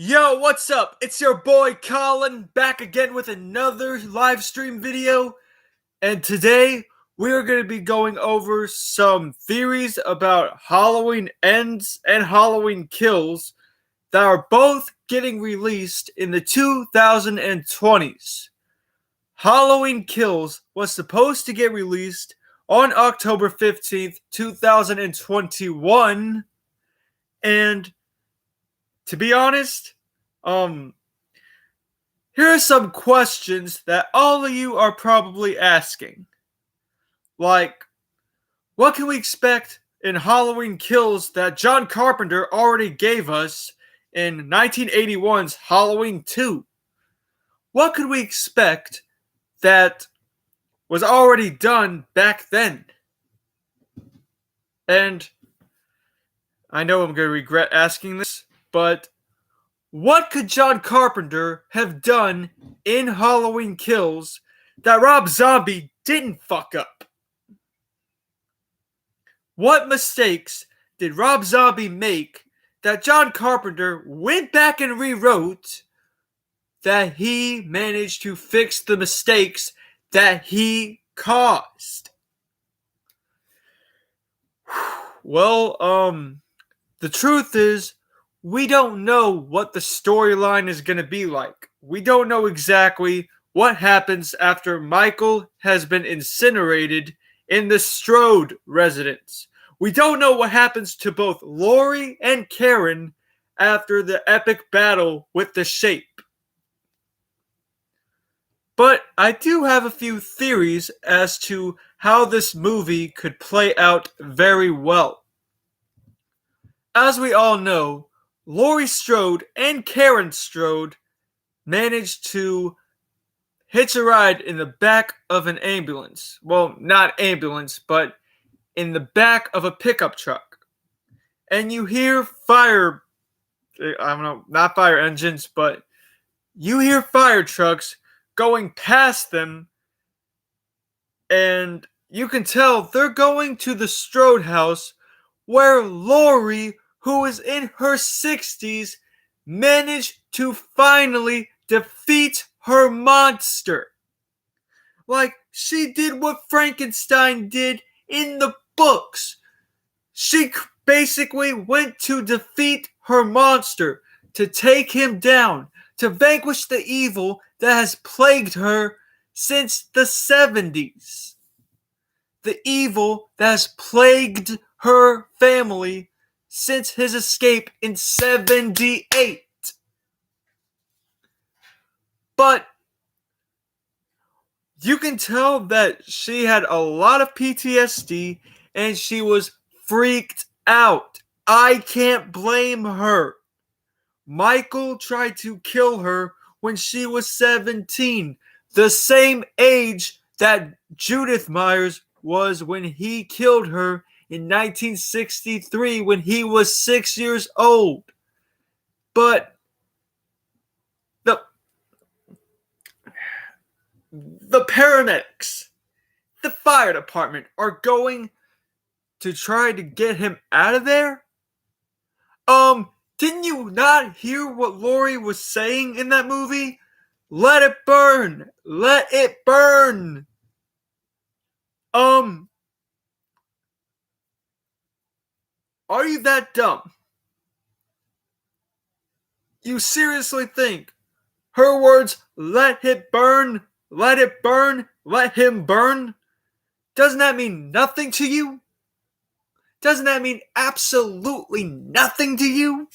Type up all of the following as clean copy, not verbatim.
Yo, what's up? It's your boy Colin back again with another live stream video. And today we are going to be going over some theories about Halloween Ends and Halloween Kills that are both getting released in the 2020s. Halloween Kills was supposed to get released on October 15th, 2021. And to be honest, here are some questions that all of you are probably asking. Like, what can we expect in Halloween Kills that John Carpenter already gave us in 1981's Halloween 2? What could we expect that was already done back then? And I know I'm going to regret asking this, but what could John Carpenter have done in Halloween Kills that Rob Zombie didn't fuck up? What mistakes did Rob Zombie make that John Carpenter went back and rewrote that he managed to fix the mistakes that he caused? Well, the truth is, we don't know what the storyline is going to be like. We don't know exactly what happens after Michael has been incinerated in the Strode residence. We don't know what happens to both Laurie and Karen after the epic battle with the Shape. But I do have a few theories as to how this movie could play out very well. As we all know, Laurie Strode and Karen Strode managed to hitch a ride in the back of an ambulance. Well, not ambulance, but in the back of a pickup truck. And you hear not fire engines, but you hear fire trucks going past them, and you can tell they're going to the Strode house where Laurie, who is in her 60s, managed to finally defeat her monster. Like she did what Frankenstein did in the books. She basically went to defeat her monster, to take him down, to vanquish the evil that has plagued her since the 70s. The evil that has plagued her family since his escape in 78. But you can tell that she had a lot of PTSD and she was freaked out. I can't blame her. Michael tried to kill her when she was 17, the same age that Judith Myers was when he killed her in 1963 when he was 6 years old. But the paramedics, the fire department are going to try to get him out of there? Didn't you not hear what Laurie was saying in that movie? Let it burn! Let it burn! Are you that dumb? You seriously think her words, let it burn, let it burn, let him burn, doesn't that mean nothing to you? Doesn't that mean absolutely nothing to you?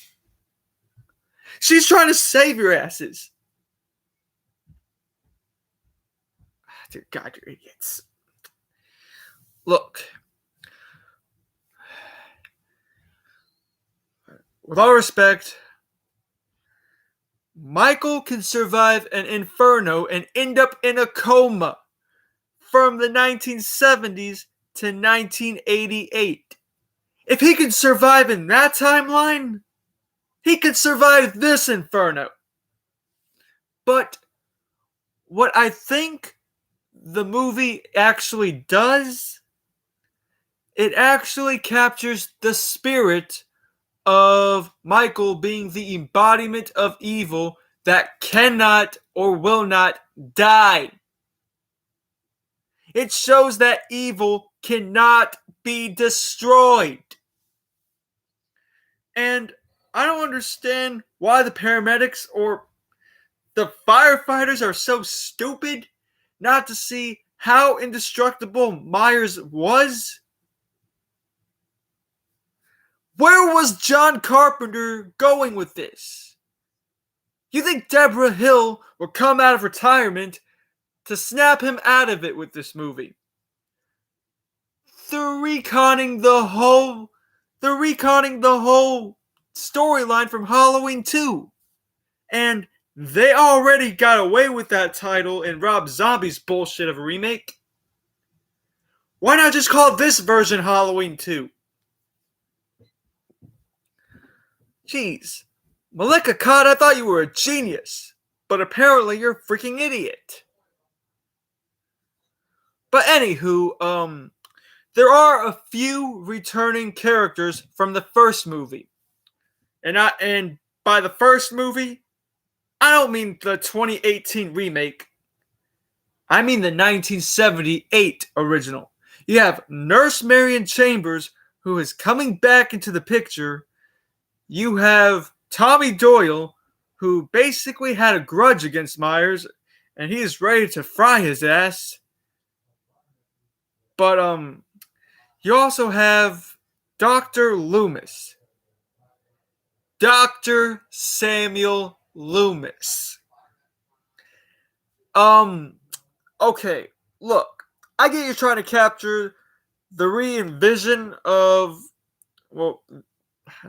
She's trying to save your asses. Dear God, you're idiots. Look, with all respect, Michael can survive an inferno and end up in a coma from the 1970s to 1988. If he can survive in that timeline, he could survive this inferno. But what I think the movie actually does, it actually captures the spirit of Michael being the embodiment of evil that cannot or will not die. It shows that evil cannot be destroyed. And I don't understand why the paramedics or the firefighters are so stupid not to see how indestructible Myers was. Where was John Carpenter going with this? You think Deborah Hill will come out of retirement to snap him out of it with this movie? They're retconning the whole storyline from Halloween 2. And they already got away with that title in Rob Zombie's bullshit of a remake. Why not just call this version Halloween 2? Jeez. Malek Akkad, I thought you were a genius. But apparently you're a freaking idiot. But anywho, there are a few returning characters from the first movie. And by the first movie, I don't mean the 2018 remake. I mean the 1978 original. You have Nurse Marion Chambers, who is coming back into the picture. You have Tommy Doyle, who basically had a grudge against Myers, and he is ready to fry his ass. But you also have Dr. Loomis. Dr. Samuel Loomis. Okay, look, I get you trying to capture the re-envision of, well,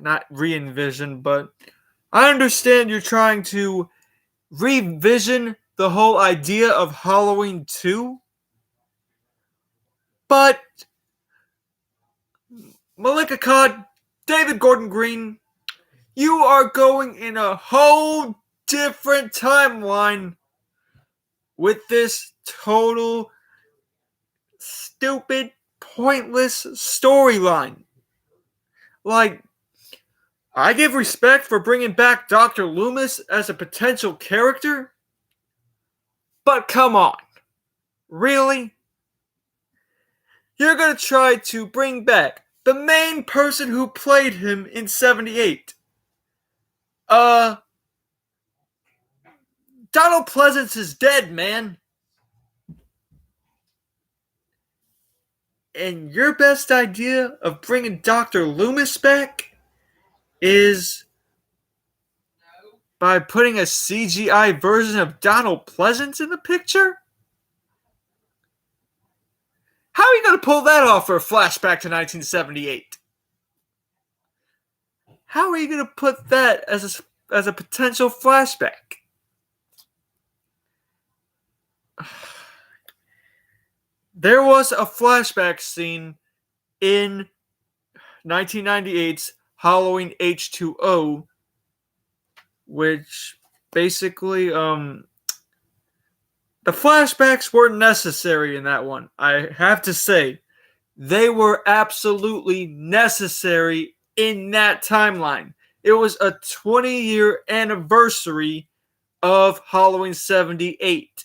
not re-envision, but I understand you're trying to revision the whole idea of Halloween 2, but Malek Akkad, David Gordon Green, you are going in a whole different timeline with this total stupid, pointless storyline. Like, I give respect for bringing back Dr. Loomis as a potential character, but come on. Really? You're gonna try to bring back the main person who played him in 78. Donald Pleasance is dead, man. And your best idea of bringing Dr. Loomis back is by putting a CGI version of Donald Pleasance in the picture? How are you going to pull that off for a flashback to 1978? How are you going to put that as a potential flashback? There was a flashback scene in 1998's Halloween H2O, which basically, the flashbacks weren't necessary in that one. I have to say, they were absolutely necessary in that timeline. It was a 20-year anniversary of Halloween 78.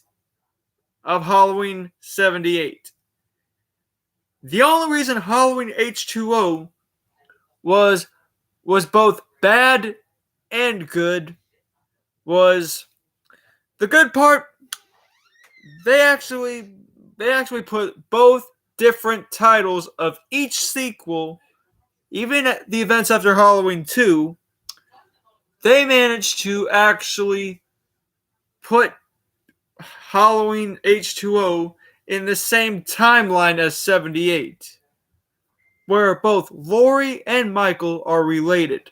The only reason Halloween H2O was both bad and good was the good part. They actually put both different titles of each sequel, even at the events after Halloween 2. They managed to actually put Halloween H2O in the same timeline as 78, where both Laurie and Michael are related.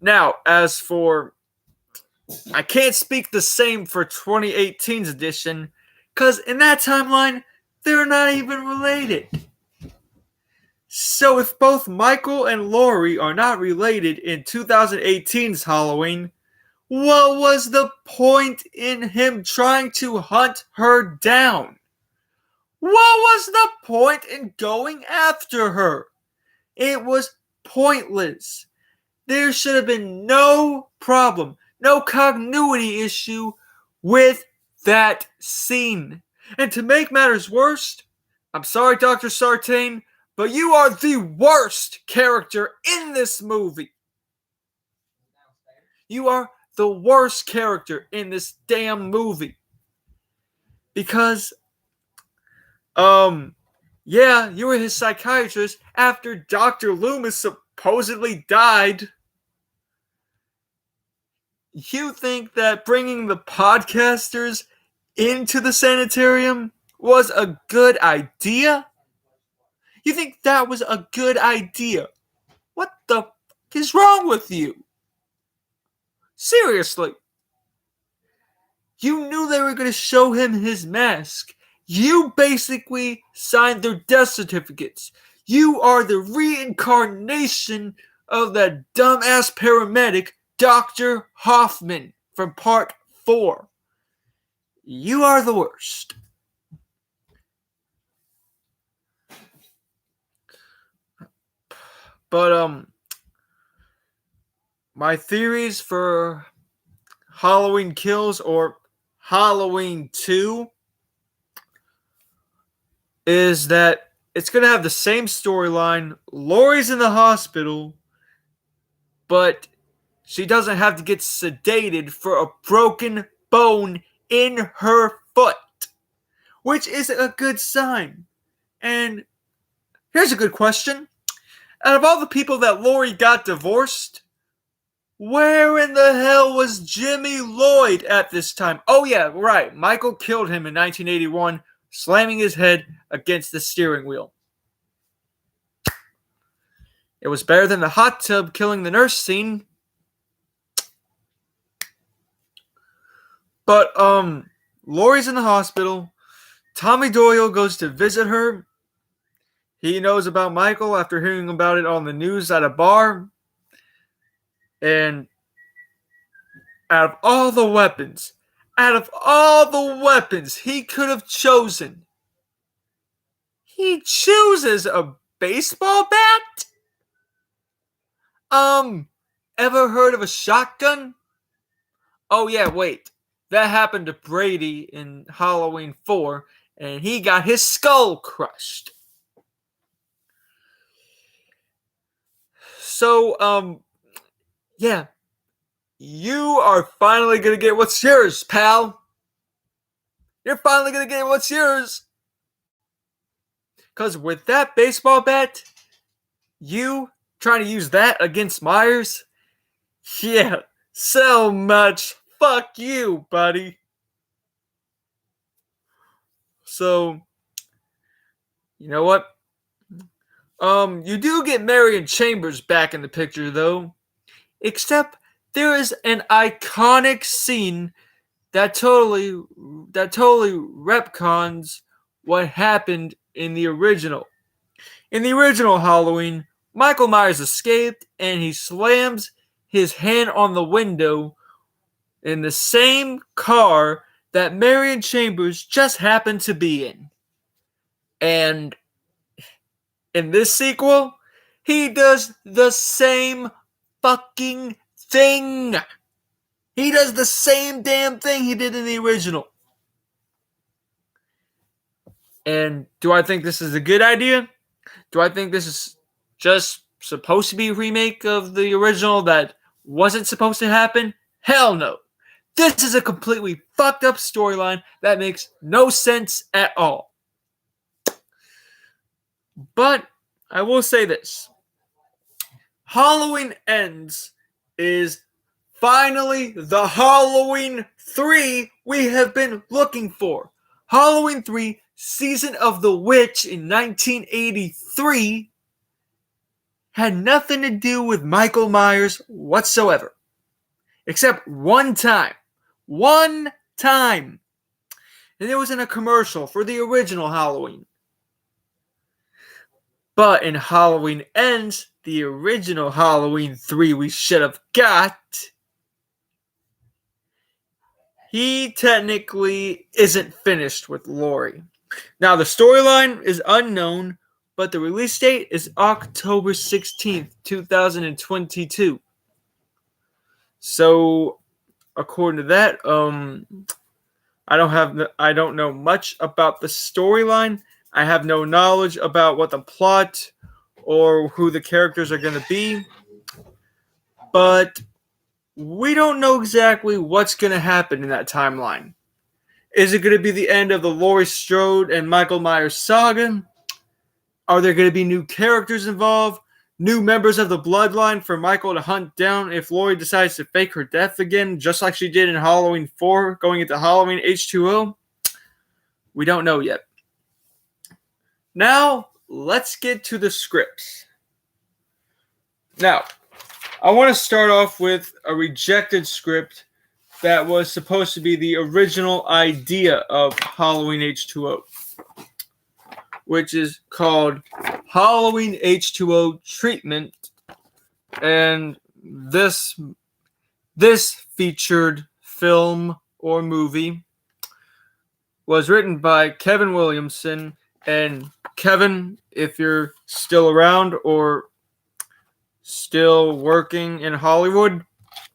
Now, as for, I can't speak the same for 2018's edition, because in that timeline, they're not even related. So if both Michael and Laurie are not related in 2018's Halloween, what was the point in him trying to hunt her down? What was the point in going after her? It was pointless. There should have been no problem, no continuity issue with that scene. And to make matters worse, I'm sorry, Dr. Sartain, but you are the worst character in this movie. You are the worst character in this damn movie. Because, yeah, you were his psychiatrist after Dr. Loomis supposedly died. You think that bringing the podcasters into the sanitarium was a good idea? You think that was a good idea? What the f is wrong with you? Seriously. You knew they were going to show him his mask. You basically signed their death certificates. You are the reincarnation of that dumbass paramedic, Dr. Hoffman, from part 4. You are the worst. But, my theories for Halloween Kills or Halloween 2 is that it's going to have the same storyline. Laurie's in the hospital, but she doesn't have to get sedated for a broken bone in her foot, which is a good sign. And here's a good question. Out of all the people that Laurie got divorced, where in the hell was Jimmy Lloyd at this time? Oh yeah, right. Michael killed him in 1981, slamming his head against the steering wheel. It was better than the hot tub killing the nurse scene. But, Laurie's in the hospital. Tommy Doyle goes to visit her. He knows about Michael after hearing about it on the news at a bar. And out of all the weapons he could have chosen, he chooses a baseball bat? Ever heard of a shotgun? Oh yeah, wait. That happened to Brady in Halloween 4, and he got his skull crushed. So, yeah. You are finally going to get what's yours, pal. You're finally going to get what's yours. Because with that baseball bat, you trying to use that against Myers? Yeah, so much. Fuck you, buddy. So, you know what? You do get Marion Chambers back in the picture, though. Except there is an iconic scene that totally retcons what happened in the original. In the original Halloween, Michael Myers escaped and he slams his hand on the window in the same car that Marion Chambers just happened to be in. And in this sequel, he does the same fucking thing. He does the same damn thing he did in the original. And do I think this is a good idea? Do I think this is just supposed to be a remake of the original that wasn't supposed to happen? Hell no. This is a completely fucked up storyline that makes no sense at all. But I will say this. Halloween Ends is finally the Halloween 3 we have been looking for. Halloween 3, Season of the Witch in 1983 had nothing to do with Michael Myers whatsoever. Except one time. One time. And it was in a commercial for the original Halloween. But in Halloween Ends, the original Halloween 3 we should have got, he technically isn't finished with Laurie. Now, the storyline is unknown, but the release date is October 16th, 2022. So, according to that, I don't know much about the storyline. I have no knowledge about what the plot or who the characters are going to be. But we don't know exactly what's going to happen in that timeline. Is it going to be the end of the Laurie Strode and Michael Myers saga? Are there going to be new characters involved? New members of the bloodline for Michael to hunt down if Laurie decides to fake her death again, just like she did in Halloween 4, going into Halloween H2O? We don't know yet. Now, let's get to the scripts. Now, I want to start off with a rejected script that was supposed to be the original idea of Halloween H2O, which is called Halloween H2O Treatment, and this featured film or movie was written by Kevin Williamson. And Kevin, if you're still around or still working in Hollywood,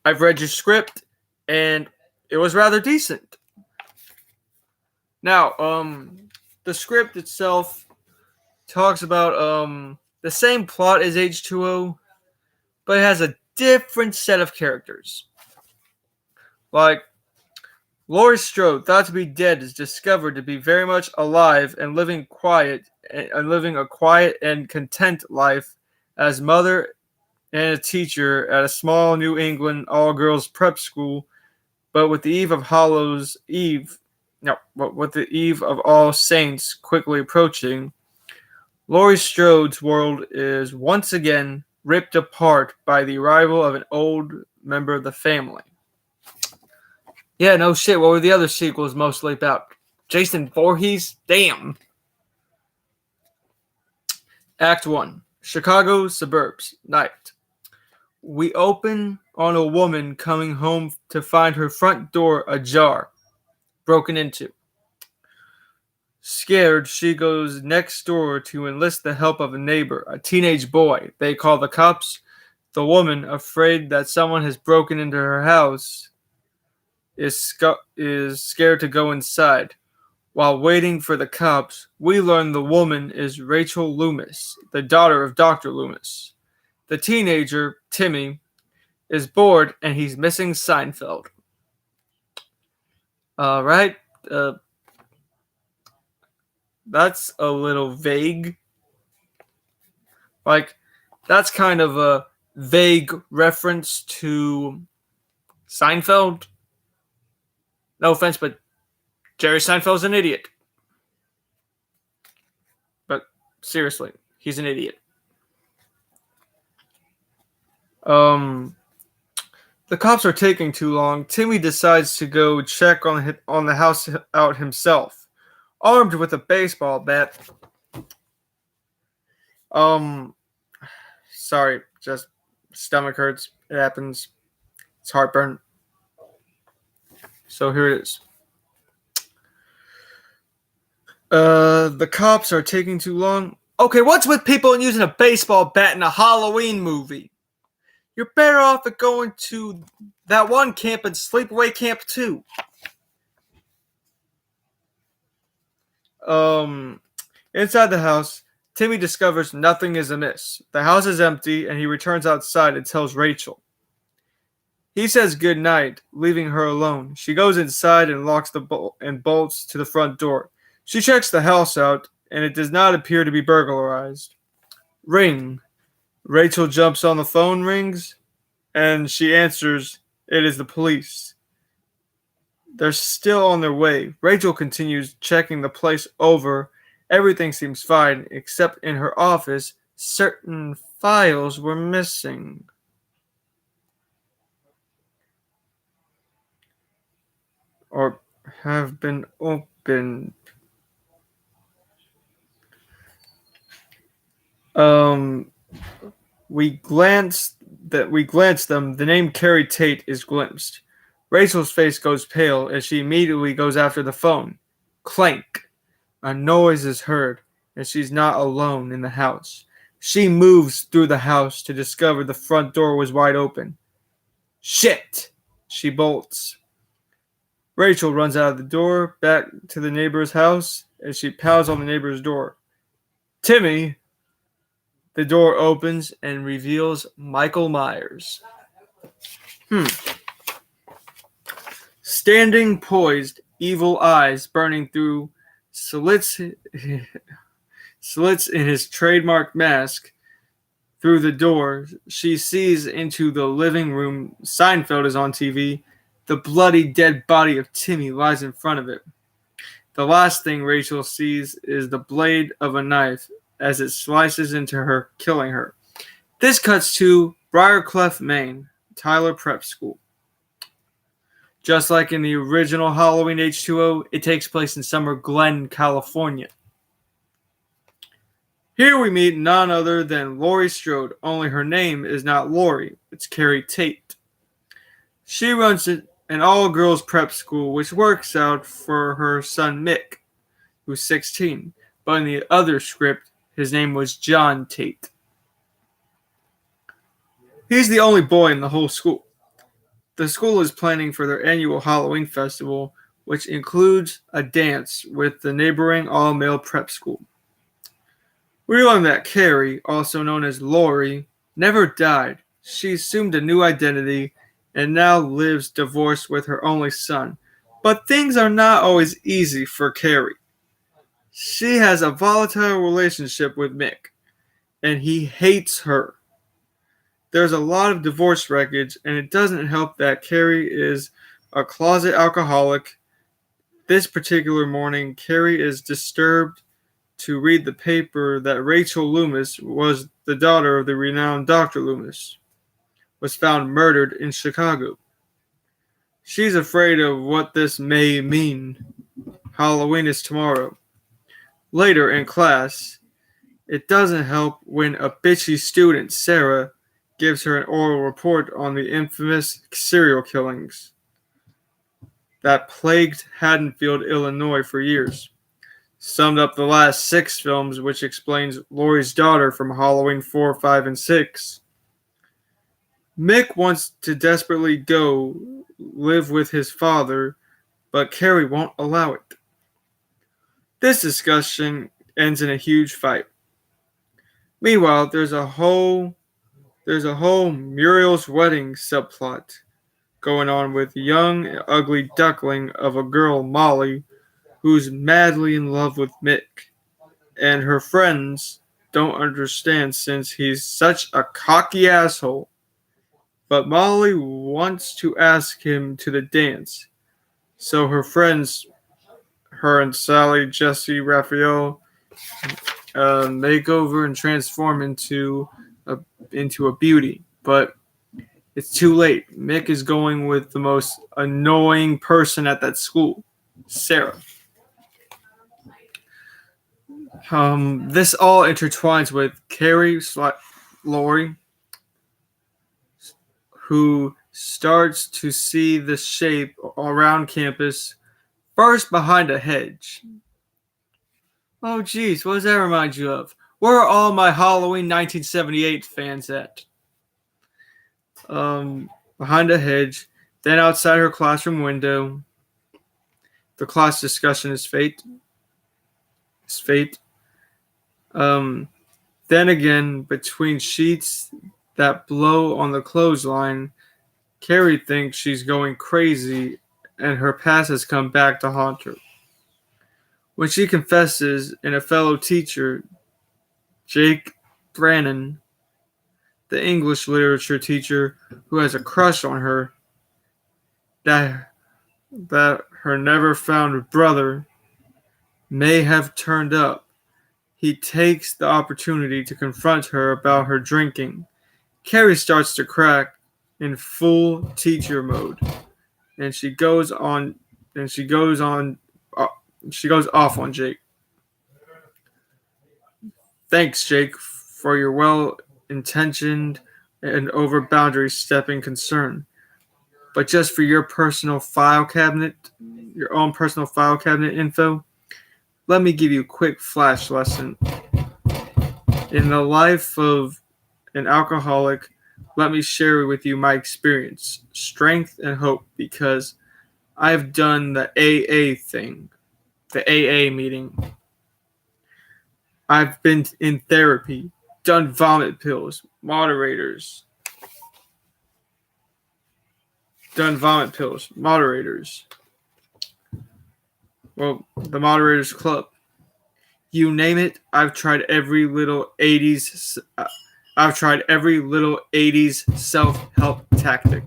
I've read your script and it was rather decent. Now, the script itself talks about the same plot as H2O, but it has a different set of characters. Like, Laurie Strode, thought to be dead, is discovered to be very much alive and living a quiet and content life as mother and a teacher at a small New England all-girls prep school. But with the eve of All Saints quickly approaching, Laurie Strode's world is once again ripped apart by the arrival of an old member of the family. Yeah, no shit. What were the other sequels mostly about? Jason Voorhees? Damn. Act 1. Chicago suburbs. Night. We open on a woman coming home to find her front door ajar, broken into. Scared, she goes next door to enlist the help of a neighbor, a teenage boy. They call the cops. The woman, afraid that someone has broken into her house, is scared to go inside. While waiting for the cops, we learn the woman is Rachel Loomis, the daughter of Dr. Loomis. The teenager, Timmy, is bored and he's missing Seinfeld. Alright, that's a little vague. Like, that's kind of a vague reference to Seinfeld. No offense, but Jerry Seinfeld's an idiot. But seriously, he's an idiot. The cops are taking too long. Timmy decides to go check on the house out himself, armed with a baseball bat. Sorry, just stomach hurts. It happens. It's heartburn. So here it is. The cops are taking too long. Okay, what's with people using a baseball bat in a Halloween movie? You're better off at going to that one camp and Sleepaway Camp 2. Inside the house, Timmy discovers nothing is amiss. The house is empty, and he returns outside and tells Rachel. He says goodnight, leaving her alone. She goes inside and locks the bolts to the front door. She checks the house out, and it does not appear to be burglarized. Ring. Rachel jumps on the phone, rings, and she answers. It is the police. They're still on their way. Rachel continues checking the place over. Everything seems fine, except in her office, certain files were missing. Or have been opened. We glance them. The name Carrie Tate is glimpsed. Rachel's face goes pale as she immediately goes after the phone. Clank. A noise is heard. and she's not alone in the house. She moves through the house to discover the front door was wide open. Shit! She bolts. Rachel runs out of the door, back to the neighbor's house, and she pounds on the neighbor's door. Timmy! The door opens and reveals Michael Myers. Standing poised, evil eyes burning through slits in his trademark mask. Through the door, she sees into the living room. Seinfeld is on TV. The bloody dead body of Timmy lies in front of it. The last thing Rachel sees is the blade of a knife as it slices into her, killing her. This cuts to Briarcliff, Maine, Tyler Prep School. Just like in the original Halloween H2O, it takes place in Summer Glen, California. Here we meet none other than Laurie Strode, only her name is not Laurie, it's Carrie Tate. She runs an all-girls prep school, which works out for her son Mick, who's 16, but in the other script, his name was John Tate. He's the only boy in the whole school. The school is planning for their annual Halloween festival, which includes a dance with the neighboring all-male prep school. We learn that Carrie, also known as Laurie, never died. She assumed a new identity and now lives divorced with her only son. But things are not always easy for Carrie. She has a volatile relationship with Mick, and he hates her. There's a lot of divorce wreckage, and it doesn't help that Carrie is a closet alcoholic. This particular morning, Carrie is disturbed to read the paper that Rachel Loomis was the daughter of the renowned Dr. Loomis, was found murdered in Chicago. She's afraid of what this may mean. Halloween is tomorrow. Later in class, it doesn't help when a bitchy student, Sarah, gives her an oral report on the infamous serial killings that plagued Haddonfield, Illinois for years. Summed up the last 6 films, which explains Laurie's daughter from Halloween 4, 5, and 6. Mick wants to desperately go live with his father, but Carrie won't allow it. This discussion ends in a huge fight. Meanwhile, there's a whole Muriel's wedding subplot going on with young, ugly duckling of a girl, Molly, who's madly in love with Mick, and her friends don't understand since he's such a cocky asshole. But Molly wants to ask him to the dance, so her friends, her and Sally, Jesse, Raphael, make over and transform into a beauty. But it's too late. Mick is going with the most annoying person at that school, Sarah. This all intertwines with Carrie Laurie, who starts to see the shape around campus, first behind a hedge. Oh geez, what does that remind you of? Where are all my Halloween 1978 fans at? Behind a hedge, then outside her classroom window. The class discussion is fate. Then again, between sheets that blow on the clothesline, Carrie thinks she's going crazy and her past has come back to haunt her. When she confesses in a fellow teacher, Jake Brannon, the English literature teacher who has a crush on her, that her never found brother may have turned up, he takes the opportunity to confront her about her drinking. Carrie starts to crack in full teacher mode, and she goes off on Jake. Thanks, Jake, for your well-intentioned and over-boundary-stepping concern. But just for your own personal file cabinet info, let me give you a quick flash lesson. In the life of an alcoholic, let me share with you my experience, strength, and hope, because I've done the AA thing, the AA meeting. I've been in therapy, done vomit pills, moderators. Well, the Moderators Club. You name it, I've tried every little 80s self-help tactic.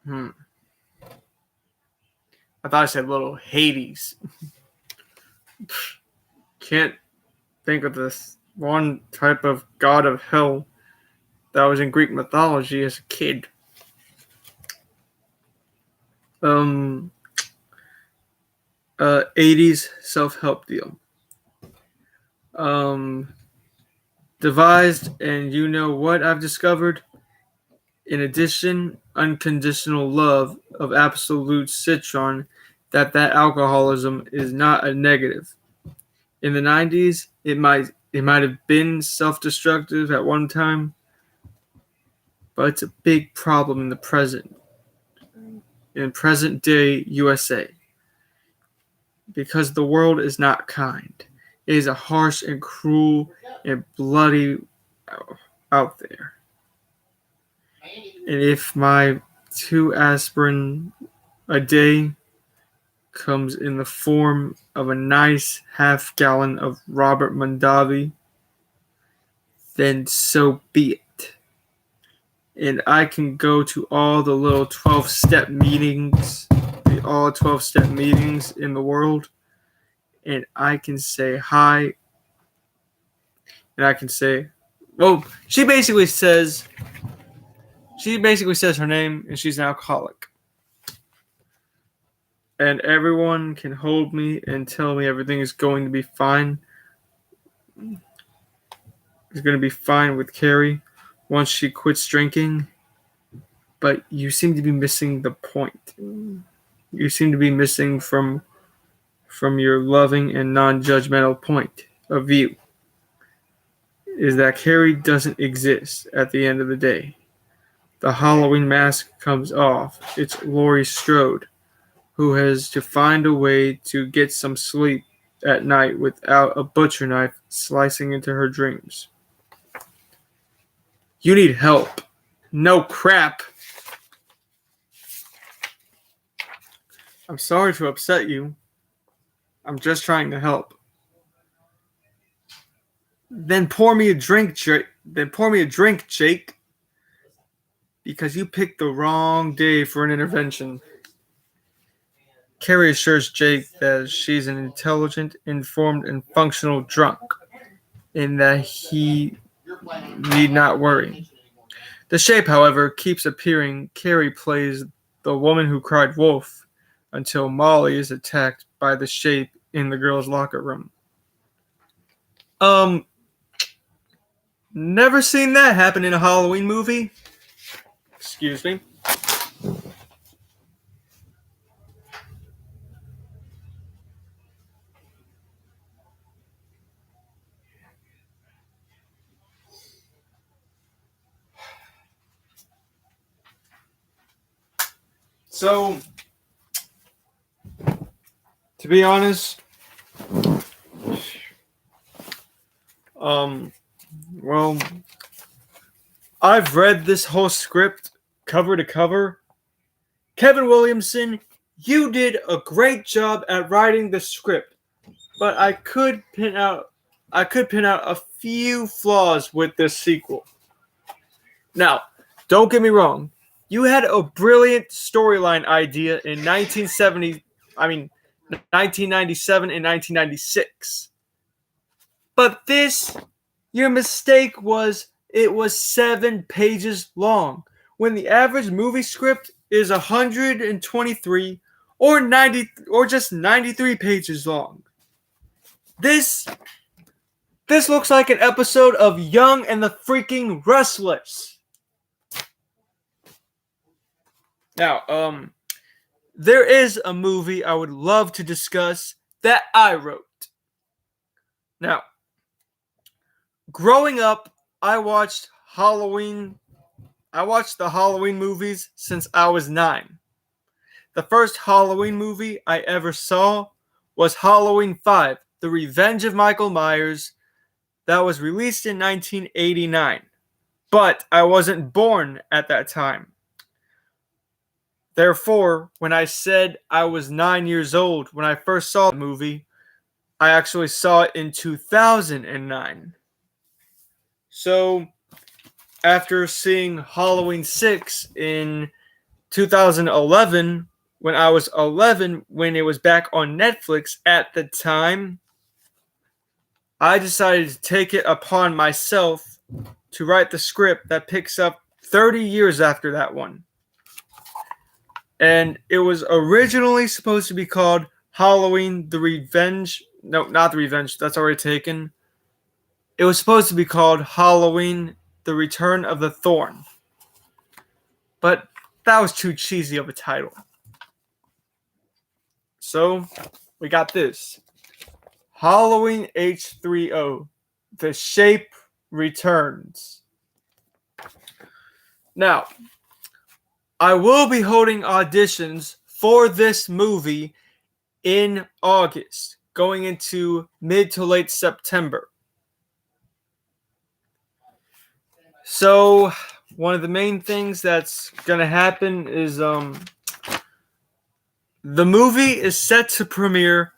I thought I said little Hades. Can't think of this one type of god of hell that was in Greek mythology as a kid. 80s self-help deal. Devised, and you know what I've discovered? In addition, unconditional love of absolute citron, that alcoholism is not a negative. In the 90s, it might have been self-destructive at one time, but it's a big problem in the present day USA. Because the world is not kind. It is a harsh and cruel and bloody out there. And if my 2 aspirin a day comes in the form of a nice half gallon of Robert Mondavi, then so be it. And I can go to all the little 12-step meetings, in the world, and I can say hi, and I can say, well, she basically says her name, and she's an alcoholic. And everyone can hold me and tell me everything is going to be fine. It's going to be fine with Carrie once she quits drinking. But you seem to be missing the point. You seem to be missing from your loving and non-judgmental point of view. Is that Carrie doesn't exist at the end of the day. The Halloween mask comes off. It's Laurie Strode, who has to find a way to get some sleep at night without a butcher knife slicing into her dreams. You need help. No crap. I'm sorry to upset you. I'm just trying to help. Then pour me a drink, Jake. Because you picked the wrong day for an intervention. Carrie assures Jake that she's an intelligent, informed, and functional drunk, and that he need not worry. The Shape, however, keeps appearing. Carrie plays the woman who cried wolf until Molly is attacked by the Shape in the girls' locker room. Never seen that happen in a Halloween movie. Excuse me. So, to be honest, well, I've read this whole script cover to cover. Kevin Williamson, you did a great job at writing the script, but I could pin out a few flaws with this sequel. Now, don't get me wrong. You had a brilliant storyline idea in 1997 and 1996. But your mistake was it was 7 pages long, when the average movie script is 123 or just 93 pages long. This looks like an episode of Young and the Freaking Restless. Now, there is a movie I would love to discuss that I wrote. Now, growing up, I watched Halloween. I watched the Halloween movies since I was 9. The first Halloween movie I ever saw was Halloween 5, The Revenge of Michael Myers, that was released in 1989. But I wasn't born at that time. Therefore, when I said I was 9 years old when I first saw the movie, I actually saw it in 2009. So, after seeing Halloween 6 in 2011, when I was 11, when it was back on Netflix at the time, I decided to take it upon myself to write the script that picks up 30 years after that one. And it was originally supposed to be called Halloween the Revenge. No, not the Revenge. That's already taken. It was supposed to be called Halloween the Return of the Thorn. But that was too cheesy of a title. So, we got this. Halloween H3O. The Shape Returns. Now, I will be holding auditions for this movie in August, going into mid to late September. So, one of the main things that's going to happen is the movie is set to premiere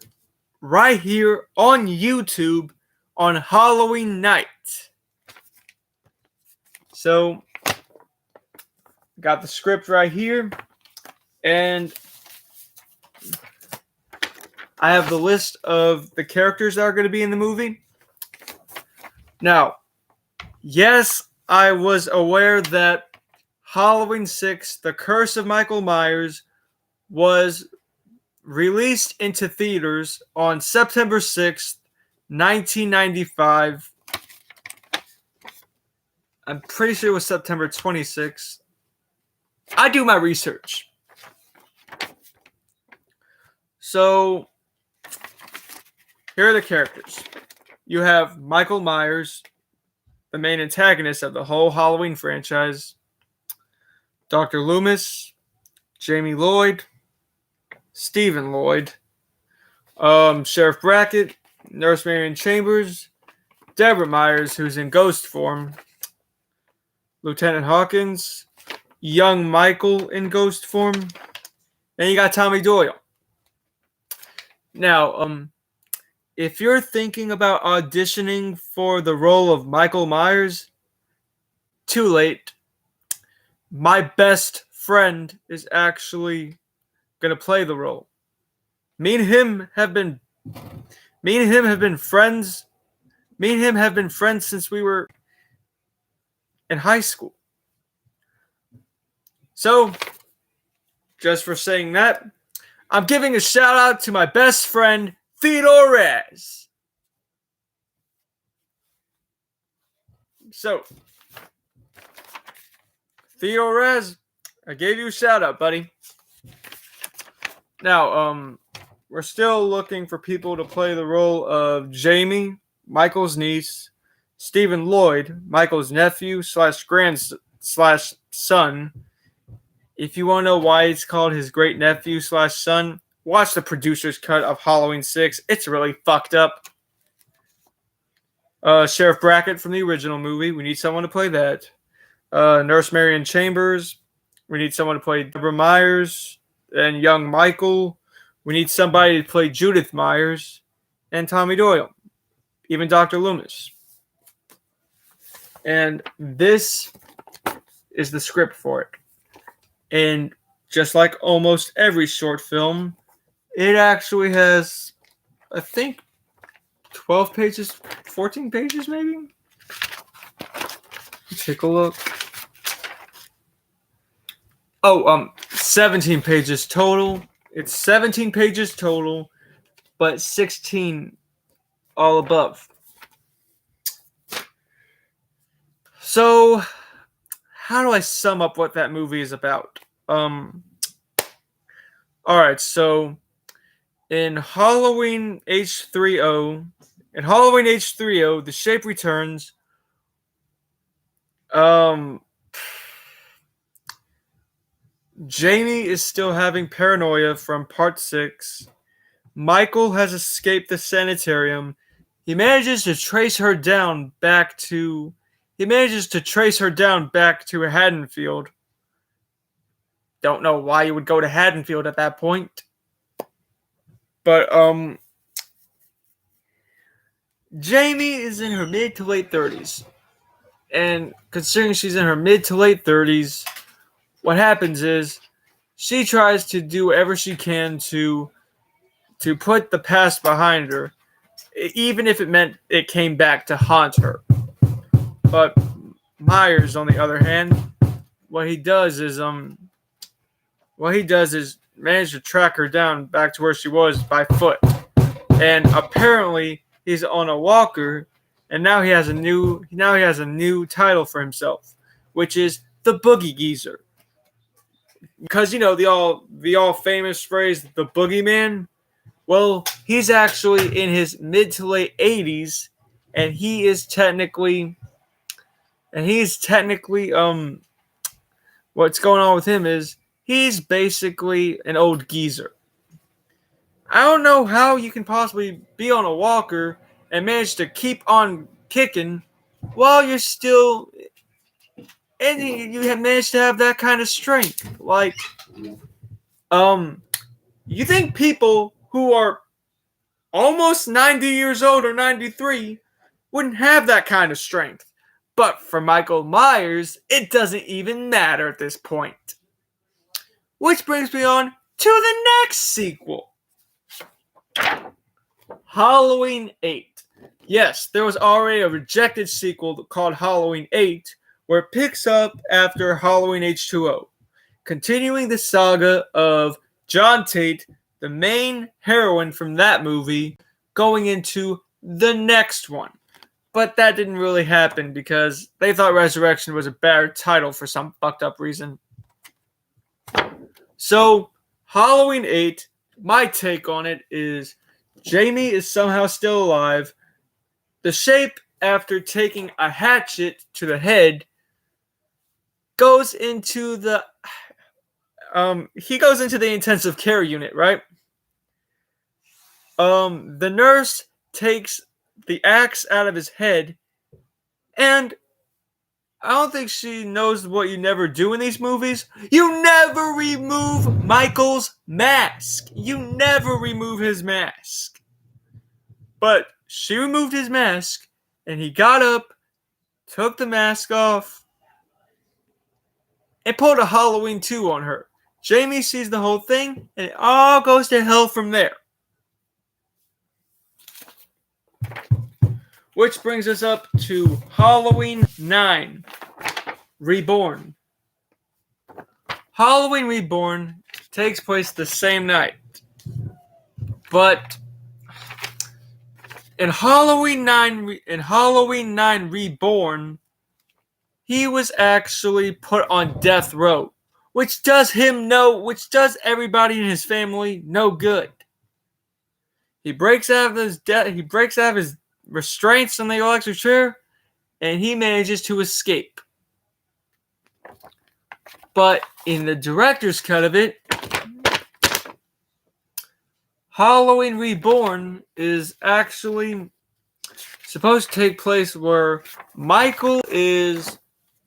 right here on YouTube on Halloween night. So, got the script right here, and I have the list of the characters that are going to be in the movie. Now, yes, I was aware that Halloween 6, The Curse of Michael Myers, was released into theaters on September 6th, 1995. I'm pretty sure it was September 26th. I do my research. So, here are the characters. You have Michael Myers, the main antagonist of the whole Halloween franchise. Dr. Loomis, Jamie Lloyd, Stephen Lloyd, Sheriff Brackett, Nurse Marion Chambers, Deborah Myers, who's in ghost form, Lieutenant Hawkins, young Michael in ghost form, and you got Tommy Doyle. Now, if you're thinking about auditioning for the role of Michael Myers, too late. My best friend is actually going to play the role. Me and him have been friends. Me and him have been friends since we were in high school. So, just for saying that, I'm giving a shout out to my best friend, Theodore Rez. So, Theodore Rez, I gave you a shout out, buddy. Now, we're still looking for people to play the role of Jamie, Michael's niece, Stephen Lloyd, Michael's nephew / son. If you want to know why it's called his great nephew / son, watch the producer's cut of Halloween 6. It's really fucked up. Sheriff Brackett from the original movie. We need someone to play that. Nurse Marion Chambers. We need someone to play Deborah Myers and young Michael. We need somebody to play Judith Myers and Tommy Doyle. Even Dr. Loomis. And this is the script for it. And just like almost every short film, it actually has, I think, 12 pages, 14 pages maybe? Take a look. 17 pages total. It's 17 pages total, but 16 all above. So, how do I sum up what that movie is about? Alright, so in Halloween H3O, the shape returns. Jamie is still having paranoia from part 6. Michael has escaped the sanitarium. He manages to trace her down back to Haddonfield. Don't know why you would go to Haddonfield at that point. But Jamie is in her mid to late 30s. And considering she's in her mid to late 30s, what happens is she tries to do whatever she can to put the past behind her, even if it meant it came back to haunt her. But Myers, on the other hand, what he does is manage to track her down back to where she was by foot. And apparently he's on a walker, and now he has a new title for himself, which is the Boogie Geezer. Because the all famous phrase, the boogeyman. Well, he's actually in his mid to late 80s, and he's technically what's going on with him is he's basically an old geezer. I don't know how you can possibly be on a walker and manage to keep on kicking while you're still, and you have managed to have that kind of strength. Like, you think people who are almost 90 years old or 93 wouldn't have that kind of strength. But for Michael Myers, it doesn't even matter at this point. Which brings me on to the next sequel. Halloween 8. Yes, there was already a rejected sequel called Halloween 8, where it picks up after Halloween H2O, continuing the saga of John Tate, the main heroine from that movie, going into the next one. But that didn't really happen because they thought Resurrection was a bad title for some fucked up reason. So, Halloween 8, my take on it is Jamie is somehow still alive. The Shape, after taking a hatchet to the head, goes into the intensive care unit, right? The nurse takes the axe out of his head, and I don't think she knows what you never do in these movies. You never remove Michael's mask. You never remove his mask. But she removed his mask, and he got up, took the mask off, and pulled a Halloween 2 on her. Jamie sees the whole thing, and it all goes to hell from there. Which brings us up to Halloween 9, Reborn. Halloween Reborn takes place the same night. But in Halloween 9 Reborn, he was actually put on death row, which does everybody in his family no good. He breaks out of his restraints on the electric chair, and he manages to escape. But in the director's cut of it, Halloween Reborn is actually supposed to take place where Michael is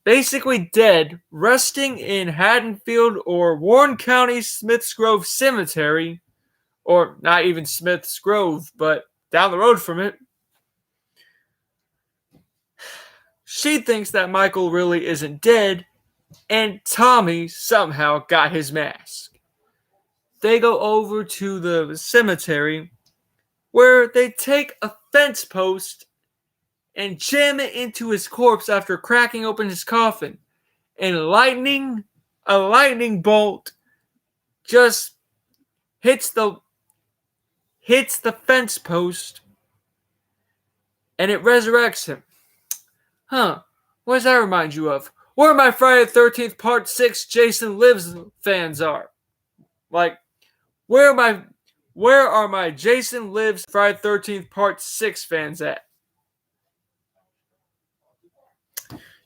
basically dead, resting in Haddonfield or Warren County Smiths Grove Cemetery, or not even Smiths Grove, but down the road from it. She thinks that Michael really isn't dead, and Tommy somehow got his mask. They go over to the cemetery, where they take a fence post and jam it into his corpse after cracking open his coffin. And a lightning bolt just hits the fence post, and it resurrects him. Huh, what does that remind you of? Where my Friday the 13th Part 6 Jason Lives fans are. Like, Where are my Jason Lives Friday 13th Part 6 fans at?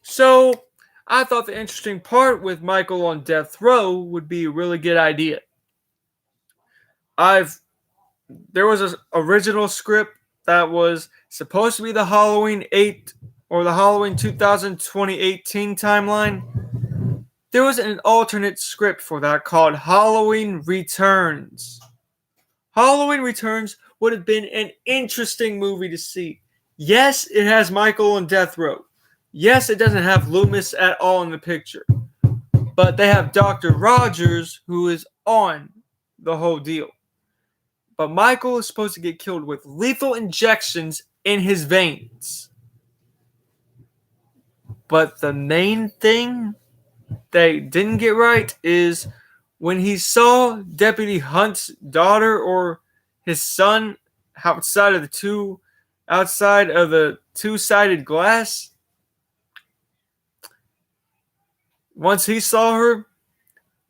So, I thought the interesting part with Michael on death row would be a really good idea. There was an original script that was supposed to be the Halloween 8 or the Halloween 2018 timeline. There was an alternate script for that called Halloween Returns. Halloween Returns would have been an interesting movie to see. Yes, it has Michael on death row. Yes, it doesn't have Loomis at all in the picture. But they have Dr. Rogers, who is on the whole deal. But Michael is supposed to get killed with lethal injections in his veins. But the main thing they didn't get right is when he saw Deputy Hunt's daughter or his son outside of the two-sided glass. Once he saw her,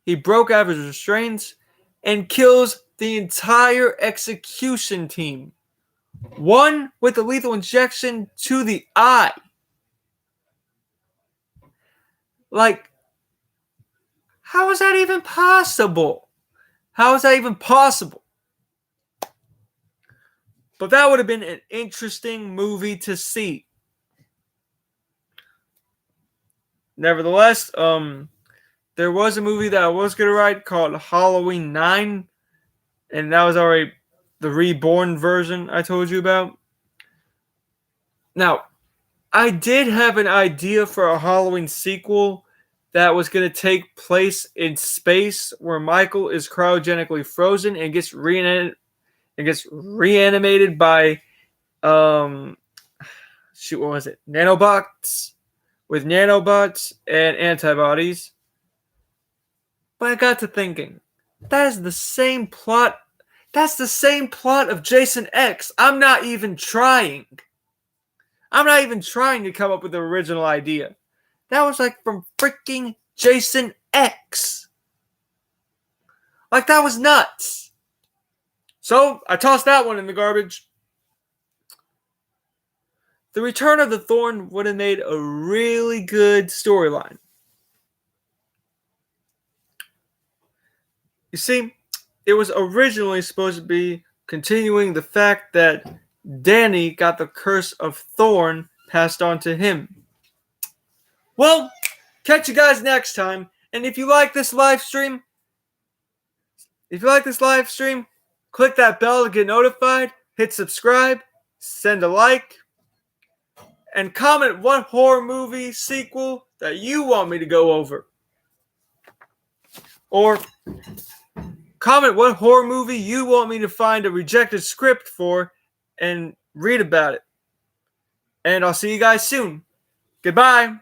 he broke out of his restraints and kills the entire execution team. One with a lethal injection to the eye. Like, how is that even possible? How is that even possible? But that would have been an interesting movie to see. Nevertheless, there was a movie that I was going to write called Halloween 9. And that was already the reborn version I told you about. Now, I did have an idea for a Halloween sequel that was going to take place in space where Michael is cryogenically frozen and gets reanimated by what was it? Nanobots, with nanobots and antibodies. But I got to thinking, that is the same plot. That's the same plot of Jason X. I'm not even trying to come up with the original idea. That was like from freaking Jason X. Like, that was nuts. So, I tossed that one in the garbage. The Return of the Thorn would have made a really good storyline. You see, it was originally supposed to be continuing the fact that Danny got the curse of Thorn passed on to him. Well, catch you guys next time. And if you like this live stream, click that bell to get notified, hit subscribe, send a like, and comment what horror movie sequel that you want me to go over. Or comment what horror movie you want me to find a rejected script for and read about it. And I'll see you guys soon. Goodbye.